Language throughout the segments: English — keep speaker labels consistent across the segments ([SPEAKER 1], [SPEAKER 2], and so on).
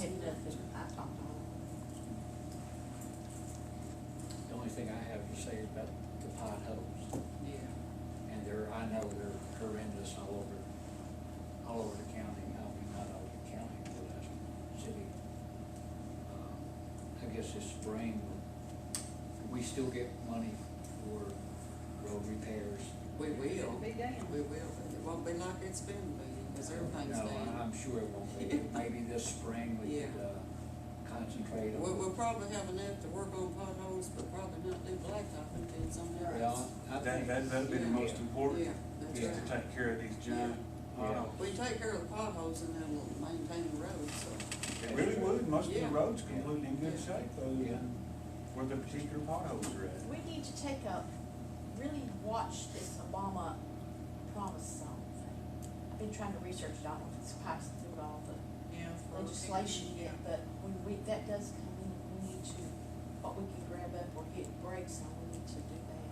[SPEAKER 1] had nothing, I talked to him.
[SPEAKER 2] The only thing I have to say is about the potholes,
[SPEAKER 3] Yeah.
[SPEAKER 2] and I know they're horrendous all over the county. I mean, not all over the county, but that's city. I guess this spring, we still get money for road repairs.
[SPEAKER 3] We will.
[SPEAKER 4] Big damn.
[SPEAKER 3] We will, but it won't be like it's been, because everything's
[SPEAKER 2] No,
[SPEAKER 3] down.
[SPEAKER 2] I'm sure it won't be. Maybe this spring we
[SPEAKER 3] Yeah.
[SPEAKER 2] could, concentrate on.
[SPEAKER 3] We'll probably have enough to work on potholes, but probably not do blacktop until it's on there.
[SPEAKER 2] Well, I think.
[SPEAKER 5] That'd be the most important,
[SPEAKER 3] Yeah, that's
[SPEAKER 5] is to
[SPEAKER 3] right.
[SPEAKER 5] take care of these giant potholes.
[SPEAKER 3] We take care of the potholes and then we'll maintain the roads, so.
[SPEAKER 5] It really would, most of the
[SPEAKER 3] Yeah.
[SPEAKER 5] roads completely in good
[SPEAKER 3] Yeah.
[SPEAKER 5] shape, other than where the particular potholes are at.
[SPEAKER 1] We need to really watch this Obama promise zone thing. I've been trying to research it, I don't know if it's passed through all the
[SPEAKER 3] Yeah.
[SPEAKER 1] legislation yet, but when that does come in, we need to, what we can grab up or get breaks on, we need to do that.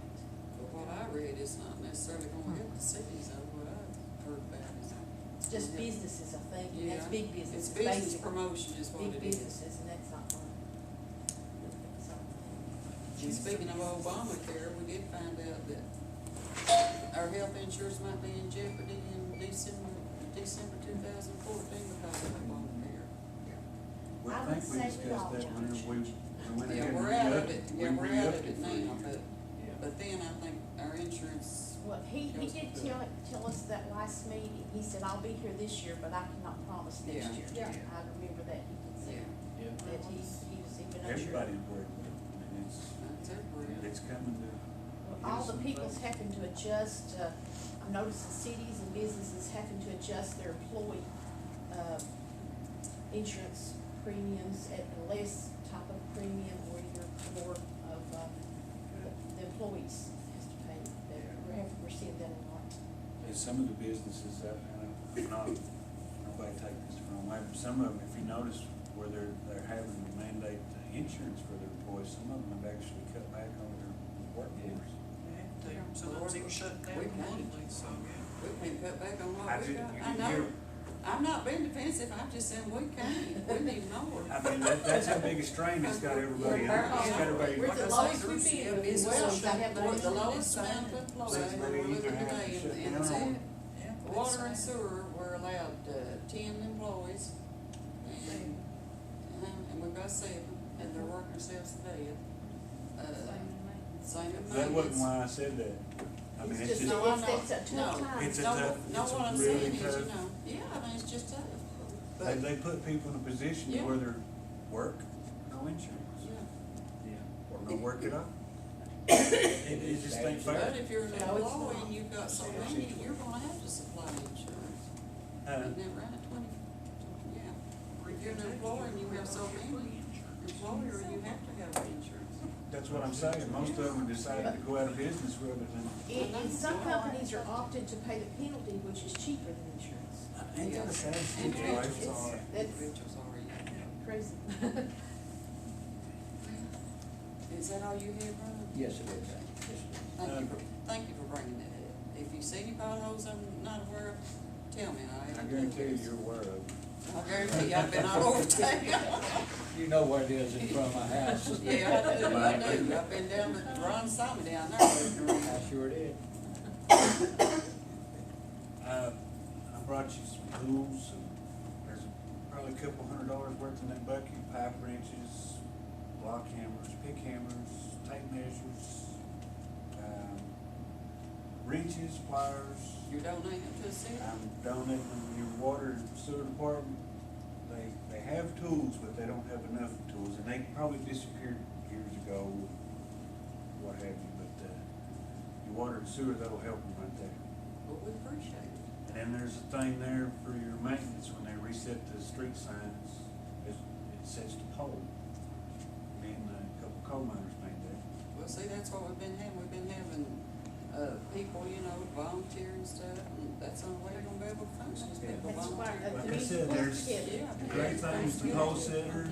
[SPEAKER 3] But what I read is not necessarily gonna help the cities, though, what I've heard about is.
[SPEAKER 1] It's just businesses, I think, and that's
[SPEAKER 3] Yeah.
[SPEAKER 1] big business.
[SPEAKER 3] It's business
[SPEAKER 1] basically.
[SPEAKER 3] promotion is what
[SPEAKER 1] Big
[SPEAKER 3] it is.
[SPEAKER 1] businesses, and that's not fun.
[SPEAKER 3] And speaking of Obamacare, we did find out that our health insurance might be in jeopardy in December 2014 because of Obamacare.
[SPEAKER 5] Well,
[SPEAKER 1] I
[SPEAKER 5] I
[SPEAKER 1] would
[SPEAKER 5] think we
[SPEAKER 1] say we
[SPEAKER 5] discussed
[SPEAKER 1] all
[SPEAKER 5] that
[SPEAKER 1] jump
[SPEAKER 5] whenever we went
[SPEAKER 3] Yeah,
[SPEAKER 5] ahead and
[SPEAKER 3] we're out of
[SPEAKER 5] re-upped
[SPEAKER 3] it,
[SPEAKER 5] it.
[SPEAKER 3] yeah,
[SPEAKER 5] We
[SPEAKER 3] we're out
[SPEAKER 5] re-upped
[SPEAKER 3] of it
[SPEAKER 5] for
[SPEAKER 3] now,
[SPEAKER 5] years.
[SPEAKER 3] but then I think our insurance,
[SPEAKER 1] Well, he did tell us that last meeting, he said, I'll be here this year, but I cannot promise next
[SPEAKER 3] Yeah.
[SPEAKER 1] year.
[SPEAKER 4] Yeah.
[SPEAKER 1] I remember that he did say,
[SPEAKER 3] yeah,
[SPEAKER 1] that he was even unsure.
[SPEAKER 5] Everybody's worried about it, and
[SPEAKER 3] that's everywhere.
[SPEAKER 5] it's coming to.
[SPEAKER 1] All the people's having to adjust, I'm noticing cities and businesses having to adjust their employee, insurance premiums at a less type of premium or either more of, the employees has to pay. We're seeing that a lot.
[SPEAKER 5] There's some of the businesses that, nobody take this from, some of them, if you notice, where they're having to mandate insurance for their employees, some of them have actually cut back on their workforce.
[SPEAKER 6] Some of them's even shut down
[SPEAKER 3] We can.
[SPEAKER 6] completely, so, yeah.
[SPEAKER 3] We can cut back on
[SPEAKER 5] I
[SPEAKER 3] what we
[SPEAKER 5] did-
[SPEAKER 3] got.
[SPEAKER 5] you
[SPEAKER 3] I
[SPEAKER 5] did
[SPEAKER 3] know,
[SPEAKER 5] hear-
[SPEAKER 3] I'm not being defensive, I'm just saying we can't, we need more.
[SPEAKER 5] I mean, that's how big a strain it's got everybody, it's got everybody.
[SPEAKER 1] We're
[SPEAKER 3] Like
[SPEAKER 1] the
[SPEAKER 3] I say,
[SPEAKER 1] lowest
[SPEAKER 3] there's-
[SPEAKER 1] we've been.
[SPEAKER 3] yeah, businesses
[SPEAKER 1] Well,
[SPEAKER 3] shut
[SPEAKER 1] I have
[SPEAKER 3] down,
[SPEAKER 1] no
[SPEAKER 3] the
[SPEAKER 1] idea.
[SPEAKER 3] lowest amount of employees,
[SPEAKER 5] They
[SPEAKER 3] we're
[SPEAKER 5] either
[SPEAKER 3] looking
[SPEAKER 5] have to
[SPEAKER 3] today,
[SPEAKER 5] shut
[SPEAKER 3] and
[SPEAKER 5] down
[SPEAKER 3] it's
[SPEAKER 5] or-
[SPEAKER 6] Yeah,
[SPEAKER 3] water and
[SPEAKER 6] that's sad.
[SPEAKER 3] sewer, we're allowed, 10 employees. And we've got 7, and they're working themselves to death. Same in
[SPEAKER 5] That wasn't
[SPEAKER 3] maintenance.
[SPEAKER 5] why I said that. I mean, it's just,
[SPEAKER 3] No, I know.
[SPEAKER 1] It's a tough
[SPEAKER 3] No.
[SPEAKER 1] time.
[SPEAKER 5] It's a
[SPEAKER 3] No,
[SPEAKER 5] tough-
[SPEAKER 3] no,
[SPEAKER 5] it's a
[SPEAKER 3] what I'm
[SPEAKER 5] really
[SPEAKER 3] saying is,
[SPEAKER 5] tough-
[SPEAKER 3] yeah, I mean, it's just tough.
[SPEAKER 5] they,
[SPEAKER 3] But,
[SPEAKER 5] they put people in a position
[SPEAKER 3] Yeah.
[SPEAKER 5] where they're work, no insurance,
[SPEAKER 3] yeah.
[SPEAKER 2] Yeah.
[SPEAKER 5] or no work at all. It just ain't
[SPEAKER 3] But
[SPEAKER 5] fair.
[SPEAKER 3] if you're an
[SPEAKER 1] No, it's
[SPEAKER 3] employee
[SPEAKER 1] not.
[SPEAKER 3] and you've got so many, you're gonna have to supply insurance. Isn't that right, 20? Yeah. If you're an employee and you have so many, employer, you have to have insurance.
[SPEAKER 5] That's what I'm saying, most of them decided to go out of business rather than.
[SPEAKER 1] And some companies are opted to pay the penalty, which is cheaper than insurance.
[SPEAKER 5] Ain't that a sad
[SPEAKER 3] Individuals
[SPEAKER 5] situation?
[SPEAKER 3] are,
[SPEAKER 1] That's-
[SPEAKER 3] individuals are, yeah.
[SPEAKER 1] Crazy.
[SPEAKER 3] Is that all you have, Ron?
[SPEAKER 2] Yes, it is. Yes, it is.
[SPEAKER 3] Thank you for bringing that up. If you see any potholes I'm not aware of, tell me,
[SPEAKER 5] I guarantee you, you're aware of it.
[SPEAKER 3] I guarantee you, I've been all over town.
[SPEAKER 2] You know where it is in front of my house.
[SPEAKER 3] Yeah, I do, I've been down, but Ron saw me down there.
[SPEAKER 2] I sure did.
[SPEAKER 5] I brought you some tools, and there's probably a couple $100 worth in that bucket, pipe wrenches, block hammers, pick hammers, tape measures, wrenches, pliers.
[SPEAKER 3] You're donating to the city?
[SPEAKER 5] I'm donating them to your water and sewer department. They have tools, but they don't have enough tools, and they probably disappeared years ago, what have you, but, your water and sewer, that'll help them right there.
[SPEAKER 3] Well, we appreciate it.
[SPEAKER 5] And then there's a thing there for your maintenance, when they reset the street signs, it sets the pole. Me and a couple coal miners made that.
[SPEAKER 3] Well, see, that's what we've been having, people, volunteer and stuff, and that's the only way you're gonna be able to function, is people
[SPEAKER 1] That's why,
[SPEAKER 3] volunteer.
[SPEAKER 5] Like I said, there's
[SPEAKER 3] Yeah.
[SPEAKER 5] great things, the pole setter,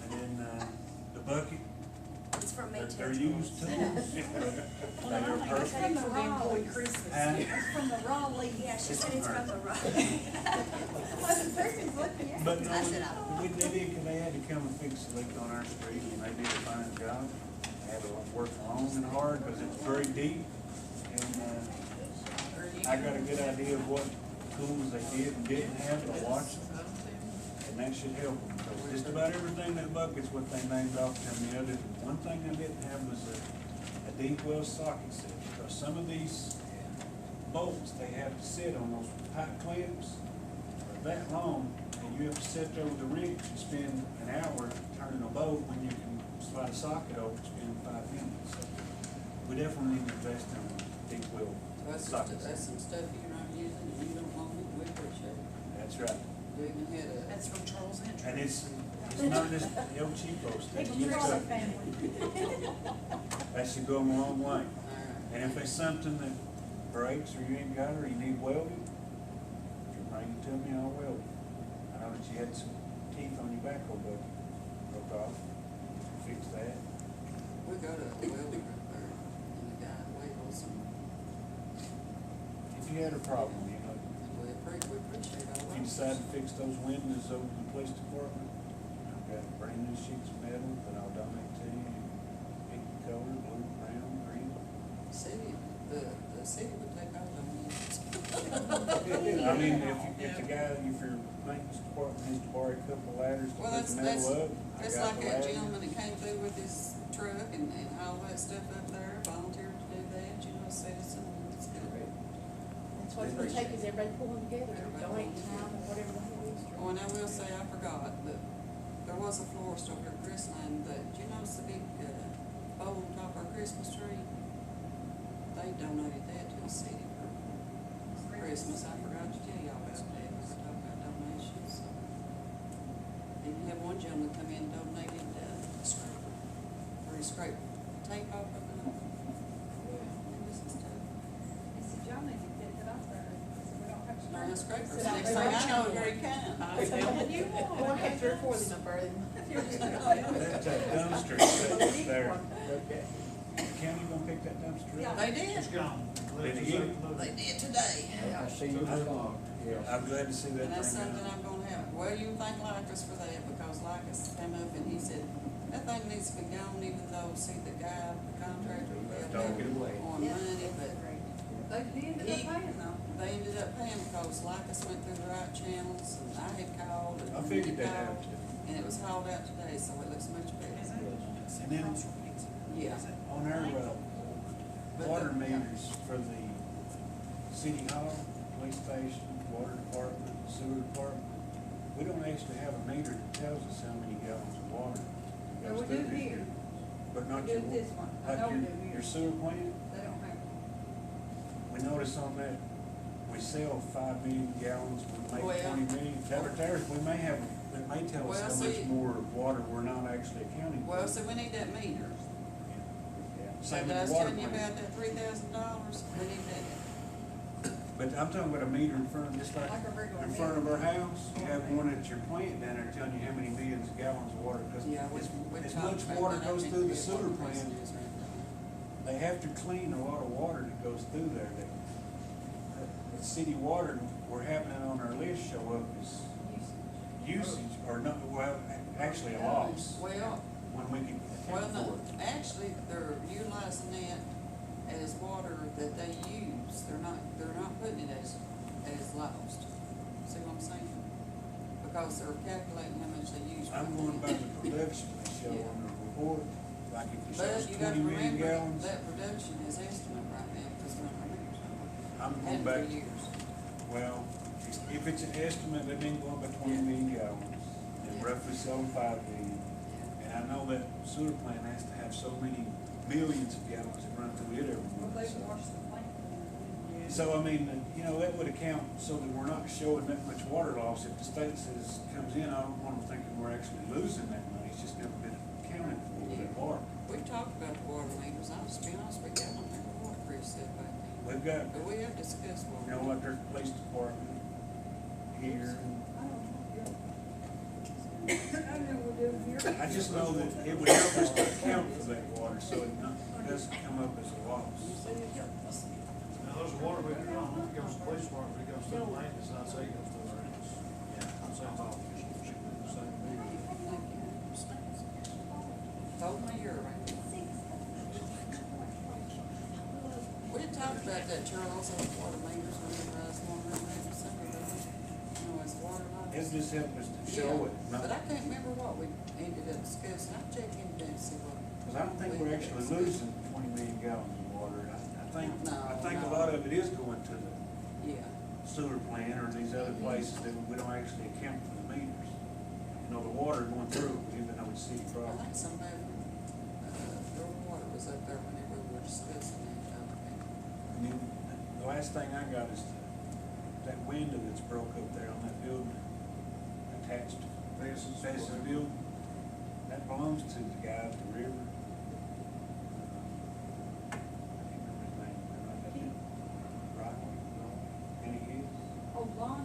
[SPEAKER 5] and then, the bucket,
[SPEAKER 4] It's from me,
[SPEAKER 5] they're used tools. They are
[SPEAKER 4] It's
[SPEAKER 5] perfect.
[SPEAKER 4] from the Raleigh. Christmas.
[SPEAKER 5] Huh?
[SPEAKER 4] It's from the Raleigh. Yeah, she said it's from the Raleigh. The person's looking at
[SPEAKER 5] But
[SPEAKER 4] me.
[SPEAKER 5] no,
[SPEAKER 4] I said, I don't know.
[SPEAKER 5] they did, cause they had to come and fix the leak on our street, and they did a fine job. They had to work long and hard, cause it's very deep, and, I got a good idea of what tools they did and didn't have, I watched them, and that should help them, because just about everything that bucket's what they named off to me. Other than one thing I didn't have was a deep well socket set, because some of these bolts, they have to sit on those pipe clamps that long, and you have to sit there with the wrench and spend an hour turning a bolt when you can slide a socket over and spend 5 minutes. So we definitely need to invest in a deep well socket set.
[SPEAKER 3] That's some stuff you're not using and you don't want it, we appreciate it.
[SPEAKER 5] That's right.
[SPEAKER 3] We even had a.
[SPEAKER 4] That's from Charles and
[SPEAKER 5] And it's not just El Cheapo stuff.
[SPEAKER 1] It's
[SPEAKER 5] Good
[SPEAKER 1] Raleigh
[SPEAKER 5] stuff.
[SPEAKER 1] family.
[SPEAKER 5] That should go a long way.
[SPEAKER 3] Alright.
[SPEAKER 5] And if there's something that breaks or you ain't got it or you need welded, if you bring it to me, I'll weld it. I know that you had some teeth on your backhoe bucket broke off. Fix that.
[SPEAKER 3] We got a welder up there and the guy wheels and
[SPEAKER 5] If you had a problem, you know,
[SPEAKER 3] we appreciate all
[SPEAKER 5] if
[SPEAKER 3] that.
[SPEAKER 5] you decide to fix those windows over in the police department, I've got brand new sheets of metal that I'll donate to you. Pick the color, blue, brown, green.
[SPEAKER 3] City, the city would take all them units.
[SPEAKER 5] I mean, if the guy, if your maintenance department needs to borrow a couple of ladders to
[SPEAKER 3] Well,
[SPEAKER 5] put the metal up, I
[SPEAKER 3] that's
[SPEAKER 5] got
[SPEAKER 3] like
[SPEAKER 5] the
[SPEAKER 3] that
[SPEAKER 5] ladder.
[SPEAKER 3] gentleman that came through with his truck and all that stuff up there, volunteered to do that, you know, citizen, it's good.
[SPEAKER 1] That's what it's gonna take, is everybody pulling together, donate time or whatever the hell it is.
[SPEAKER 3] Oh, and I will say, I forgot, but there was a florist over at Chrisland, but did you notice the big, bowl on top of our Christmas tree? They donated that to the city for Christmas, I forgot to tell y'all about that, we were talking about donations. And you had one gentleman come in and donated, scraper, where he scraped tape off of it. This is tough.
[SPEAKER 7] He said, y'all need to get that off there, so we don't have to.
[SPEAKER 3] No, scrapers,
[SPEAKER 1] Sit out
[SPEAKER 3] next
[SPEAKER 1] there.
[SPEAKER 3] thing I know, here he comes.
[SPEAKER 7] You
[SPEAKER 1] I want to have 3 or 4 of them up there.
[SPEAKER 5] That dumpster sitting there, the county gonna pick that dumpster up?
[SPEAKER 3] They did,
[SPEAKER 6] It's gone.
[SPEAKER 5] Did he get it?
[SPEAKER 3] they did today.
[SPEAKER 2] I see you tomorrow, yeah.
[SPEAKER 5] I'm glad to see that
[SPEAKER 3] And that's
[SPEAKER 5] thing
[SPEAKER 3] something
[SPEAKER 5] out.
[SPEAKER 3] I'm gonna have, well, you thank Lycus for that, because Lycus came up and he said, that thing needs to be gone, even though, see, the guy, the contractor, left
[SPEAKER 5] Don't get
[SPEAKER 3] out
[SPEAKER 5] away.
[SPEAKER 3] on money, but
[SPEAKER 7] They ended up paying though.
[SPEAKER 3] they ended up paying because Lycus went through the right channels, and I had called, and
[SPEAKER 5] I
[SPEAKER 3] he
[SPEAKER 5] figured they'd have
[SPEAKER 3] called,
[SPEAKER 5] to.
[SPEAKER 3] and it was hauled out today, so it looks much better.
[SPEAKER 5] And then
[SPEAKER 3] Yeah.
[SPEAKER 5] on our,
[SPEAKER 3] But
[SPEAKER 5] water
[SPEAKER 3] the-
[SPEAKER 5] meters for the city hall, police station, water department, sewer department, we don't actually have a meter that tells us how many gallons of water
[SPEAKER 7] No,
[SPEAKER 5] goes
[SPEAKER 7] we
[SPEAKER 5] through
[SPEAKER 7] do
[SPEAKER 5] this.
[SPEAKER 7] here.
[SPEAKER 5] But not
[SPEAKER 7] We
[SPEAKER 5] your,
[SPEAKER 7] do this one. I
[SPEAKER 5] like
[SPEAKER 7] know we
[SPEAKER 5] your,
[SPEAKER 7] do here.
[SPEAKER 5] your sewer plant,
[SPEAKER 7] They don't have.
[SPEAKER 5] we notice on that, we sell 5 million gallons, we make
[SPEAKER 3] Well-
[SPEAKER 5] 20 million. Tellers, we may have, it may tell us
[SPEAKER 3] Well,
[SPEAKER 5] how
[SPEAKER 3] see-
[SPEAKER 5] much more water we're not actually accounting for.
[SPEAKER 3] Well, so we need that meter.
[SPEAKER 5] Yeah.
[SPEAKER 3] So
[SPEAKER 5] Same
[SPEAKER 3] did I
[SPEAKER 5] with
[SPEAKER 3] was
[SPEAKER 5] the water
[SPEAKER 3] telling you
[SPEAKER 5] plant.
[SPEAKER 3] about that $3,000, we need that.
[SPEAKER 5] But I'm talking about a meter in front of, just like,
[SPEAKER 7] Like a regular
[SPEAKER 5] in front of
[SPEAKER 7] meter.
[SPEAKER 5] our house, you have one at your plant down there telling you how many millions of gallons of water, because
[SPEAKER 3] Yeah, we
[SPEAKER 5] as
[SPEAKER 3] talked
[SPEAKER 5] much
[SPEAKER 3] about
[SPEAKER 5] water
[SPEAKER 3] that. I
[SPEAKER 5] goes
[SPEAKER 3] think
[SPEAKER 5] through
[SPEAKER 3] we
[SPEAKER 5] the
[SPEAKER 3] had water
[SPEAKER 5] sewer plant,
[SPEAKER 3] messages right now.
[SPEAKER 5] they have to clean a lot of water that goes through there, that, the city water, we're having it on our list show up as usage, or not, well, actually a loss,
[SPEAKER 3] Well,
[SPEAKER 5] when we can
[SPEAKER 3] well,
[SPEAKER 5] account
[SPEAKER 3] no,
[SPEAKER 5] for it.
[SPEAKER 3] actually, they're utilizing that as water that they use, they're not putting it as lost. See what I'm saying? Because they're calculating how much they use.
[SPEAKER 5] I'm going by the production they show on the report, like if it
[SPEAKER 3] But
[SPEAKER 5] shows
[SPEAKER 3] you gotta
[SPEAKER 5] 20 million
[SPEAKER 3] remember,
[SPEAKER 5] gallons,
[SPEAKER 3] that production is estimate right now, because we're not meters.
[SPEAKER 5] I'm going
[SPEAKER 3] Hadn't
[SPEAKER 5] back.
[SPEAKER 3] for years.
[SPEAKER 5] Well, if it's an estimate, they've been going by 20 million gallons, and
[SPEAKER 3] Yeah.
[SPEAKER 5] roughly 75 million. And I know that sewer plant has to have so many millions of gallons that run through it every
[SPEAKER 7] Well,
[SPEAKER 5] month.
[SPEAKER 7] they wash the plant.
[SPEAKER 5] So, I mean, you know, that would account so that we're not showing that much water loss. If the state says, comes in, I don't want them thinking we're actually losing that money, it's just never been accounted for with that water.
[SPEAKER 3] We've talked about the water meters, I'll just be honest with you, I don't remember what Chris said back then.
[SPEAKER 5] We've got,
[SPEAKER 3] But we have discussed water.
[SPEAKER 5] you know, like there's a police department here,
[SPEAKER 7] I don't know. I know we do here.
[SPEAKER 5] I just know that it would help us to account for that water, so it doesn't come up as a loss.
[SPEAKER 6] Now, there's a water meter, I don't know if it goes to the police department, if it goes to the maintenance, I'd say it goes to the maintenance.
[SPEAKER 5] Yeah.
[SPEAKER 6] I'm saying all, should be the same meter.
[SPEAKER 3] here around. We had talked about that, Charles, on water meters, whenever I was wondering, maybe somebody, you know, as water lines.
[SPEAKER 5] It'll just help us to show it.
[SPEAKER 3] Yeah, but I can't remember what we ended up discussing, I'll check into that and see what.
[SPEAKER 5] Cause I don't think we're actually losing 20 million gallons of water. I think
[SPEAKER 3] No.
[SPEAKER 5] a lot of it is going to the
[SPEAKER 3] Yeah,
[SPEAKER 5] sewer plant or these other places that we don't actually account for the meters. You know, the water going through, even though it's city
[SPEAKER 3] I
[SPEAKER 5] property.
[SPEAKER 3] think somebody, Earl Water was up there whenever we were discussing that,
[SPEAKER 5] And then the last thing I got is that window that's broke up there on that building attached to Fess's building. That belongs to the guy at the river. I can't remember his name. Riley, and he is.
[SPEAKER 7] Oh, Lonnie.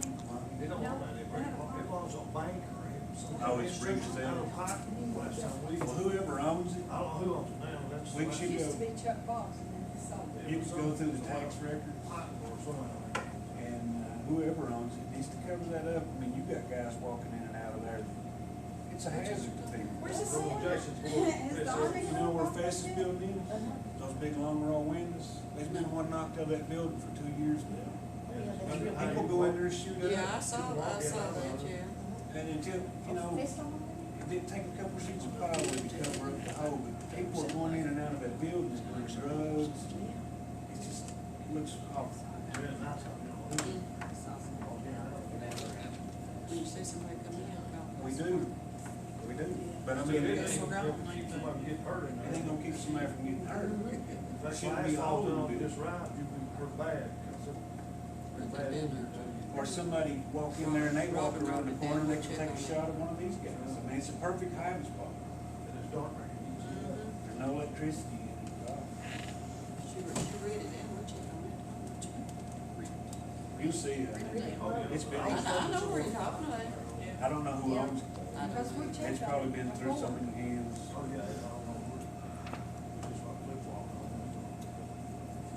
[SPEAKER 6] They don't want that, it belongs on bank or something.
[SPEAKER 5] Oh, it's Rich's
[SPEAKER 6] Out of
[SPEAKER 5] out.
[SPEAKER 6] pipe, last time we,
[SPEAKER 5] Well, whoever owns it,
[SPEAKER 6] I don't know who owns it now, that's.
[SPEAKER 5] We should
[SPEAKER 7] It used to
[SPEAKER 5] go.
[SPEAKER 7] be Chuck Boss and then he sold it.
[SPEAKER 5] you can go through the tax records,
[SPEAKER 6] Pipe or something.
[SPEAKER 5] and whoever owns it needs to cover that up. I mean, you got guys walking in and out of there. It's a hazard to people.
[SPEAKER 7] Where's the
[SPEAKER 6] From
[SPEAKER 7] center?
[SPEAKER 6] Jason's
[SPEAKER 7] Has
[SPEAKER 6] board.
[SPEAKER 7] the Army
[SPEAKER 5] You know where
[SPEAKER 7] gone
[SPEAKER 5] Fess's
[SPEAKER 7] yet?
[SPEAKER 5] building is? Those big long row windows? There's been one knocked out of that building for 2 years now. People go in there and shoot up.
[SPEAKER 3] yeah, I saw that, yeah.
[SPEAKER 5] And until, you know,
[SPEAKER 1] Fist on
[SPEAKER 5] it did take a couple sheets of plywood to cover up the hole, but people are going in and out of that building, just doing drugs. It's just, it looks awful.
[SPEAKER 6] During night time, you know.
[SPEAKER 3] Mhm. When you see somebody come in,
[SPEAKER 5] We do, but I
[SPEAKER 6] So
[SPEAKER 5] mean,
[SPEAKER 6] it
[SPEAKER 5] it
[SPEAKER 6] ain't
[SPEAKER 5] ain't
[SPEAKER 6] gonna keep somebody from getting hurt in there.
[SPEAKER 5] gonna keep somebody from getting hurt.
[SPEAKER 6] If that
[SPEAKER 5] Shouldn't be
[SPEAKER 6] glass falls
[SPEAKER 5] holding
[SPEAKER 6] on
[SPEAKER 5] it.
[SPEAKER 6] this ride, you'll be hurt bad, cause it,
[SPEAKER 3] Right
[SPEAKER 6] bad
[SPEAKER 3] there.
[SPEAKER 6] injury to you.
[SPEAKER 5] Or somebody walk in there and they walk
[SPEAKER 3] Robin
[SPEAKER 5] around the
[SPEAKER 3] wrote it
[SPEAKER 5] corner,
[SPEAKER 3] down,
[SPEAKER 5] they can
[SPEAKER 3] check
[SPEAKER 5] take a
[SPEAKER 3] on it.
[SPEAKER 5] shot of one of these guys. I mean, it's a perfect hiding spot.
[SPEAKER 6] And it's dark, right? You can see that.
[SPEAKER 5] There's no electricity in it.
[SPEAKER 3] She read it down, what you
[SPEAKER 5] You'll see it. It's been,
[SPEAKER 3] I know where you're talking about.
[SPEAKER 5] I don't know who owns it.
[SPEAKER 3] I know.
[SPEAKER 7] Because we checked
[SPEAKER 5] It's
[SPEAKER 7] on
[SPEAKER 5] probably
[SPEAKER 7] it
[SPEAKER 5] been through so
[SPEAKER 7] before.
[SPEAKER 5] many hands.
[SPEAKER 6] Oh, yeah, it's all over. Just like flip flop.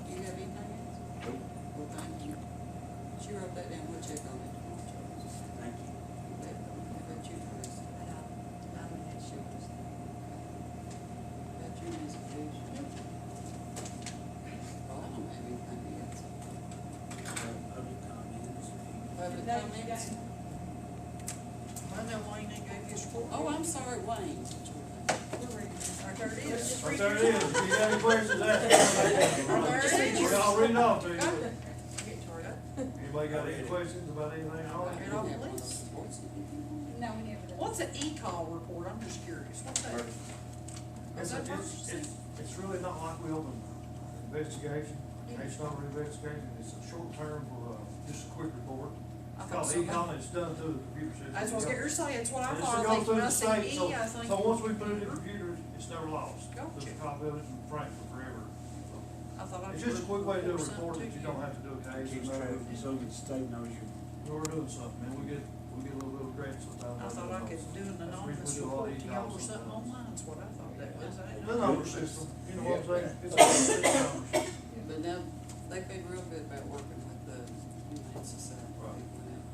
[SPEAKER 3] Do you have anything else?
[SPEAKER 5] Nope.
[SPEAKER 3] Well, thank you. She wrote that down, we'll check on it tomorrow, Charles.
[SPEAKER 5] Thank you.
[SPEAKER 3] How about you, Teresa? About you, Ms. Fish? Well, I don't have anything else.
[SPEAKER 5] Public comments.
[SPEAKER 3] Public
[SPEAKER 7] That-
[SPEAKER 3] comments?
[SPEAKER 8] I know Wayne ain't gave his report.
[SPEAKER 3] Oh, I'm sorry, Wayne.
[SPEAKER 8] We're reading. There it is.
[SPEAKER 6] Right there it is, if you got any questions, ask me. We're all reading off to you.
[SPEAKER 8] Get tore up.
[SPEAKER 6] Anybody got any questions about anything? All right.
[SPEAKER 8] Get off the list.
[SPEAKER 7] No, we never did.
[SPEAKER 8] What's an e-call report? I'm just curious. What's that? Is that purchasing?
[SPEAKER 6] It's really not like we open investigation, case number investigation, it's a short term for, just a quick report.
[SPEAKER 8] I
[SPEAKER 6] It's
[SPEAKER 8] thought
[SPEAKER 6] called
[SPEAKER 8] so.
[SPEAKER 6] e-con, it's done through the computer system.
[SPEAKER 8] That's what I was getting ready to say. It's what I
[SPEAKER 6] And it's
[SPEAKER 8] thought.
[SPEAKER 6] to
[SPEAKER 8] I
[SPEAKER 6] go
[SPEAKER 8] think
[SPEAKER 6] through
[SPEAKER 8] when I
[SPEAKER 6] the
[SPEAKER 8] see
[SPEAKER 6] state,
[SPEAKER 8] E,
[SPEAKER 6] so,
[SPEAKER 8] I think.
[SPEAKER 6] so once we put it in the computer, it's never lost.
[SPEAKER 8] Gotcha.
[SPEAKER 6] There's a copy of it in Frankfurt forever. So,
[SPEAKER 8] I thought I
[SPEAKER 6] it's just a quick way to do a report that you don't
[SPEAKER 8] have.
[SPEAKER 6] have to do a case.
[SPEAKER 5] Keeps track, so that the state knows you.
[SPEAKER 6] We're doing something, man, we get a little bit of credit sometimes.
[SPEAKER 8] I thought I could do an anonymous report to y'all or something online, that's what I thought that was. I didn't
[SPEAKER 6] The
[SPEAKER 8] know.
[SPEAKER 6] number system, you know what I'm saying? It's all the numbers.
[SPEAKER 3] But now, they've been real good about working with the Humane Society.
[SPEAKER 6] Right.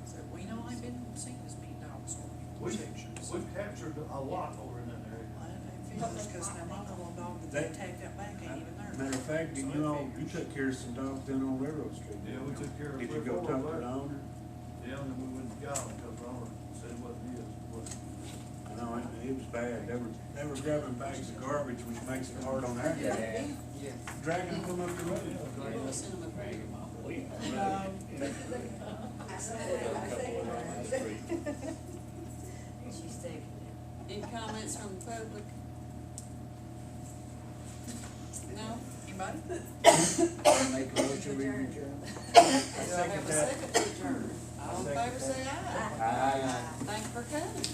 [SPEAKER 3] So
[SPEAKER 8] We know I've been seeing as many dogs on
[SPEAKER 6] We've,
[SPEAKER 8] sections.
[SPEAKER 6] we've captured a lot over in that area.
[SPEAKER 8] I didn't know figures, cause now my little dog that they tagged that back ain't even there.
[SPEAKER 5] Matter of fact, did you know, you took care of some dogs down on Railroad Street?
[SPEAKER 6] Yeah, we took care of
[SPEAKER 5] Did you
[SPEAKER 6] three
[SPEAKER 5] go
[SPEAKER 6] or four
[SPEAKER 5] talk
[SPEAKER 6] of
[SPEAKER 5] to the
[SPEAKER 6] that.
[SPEAKER 5] owner?
[SPEAKER 6] Yeah, and then we went and got them, because the owner said what it is, what.
[SPEAKER 5] I know, it was bad. They were grabbing bags of garbage, which makes it hard on our guys.
[SPEAKER 3] Yeah.
[SPEAKER 5] Dragging them up the road.
[SPEAKER 3] We'll send them a prayer.
[SPEAKER 4] She's taking it.
[SPEAKER 3] Any comments from the public? No?
[SPEAKER 8] Anybody?
[SPEAKER 2] Make a motion, we adjourn.
[SPEAKER 3] Do I have a second to adjourn? All in favor, say aye.
[SPEAKER 2] Aye.
[SPEAKER 3] Thank you for coming.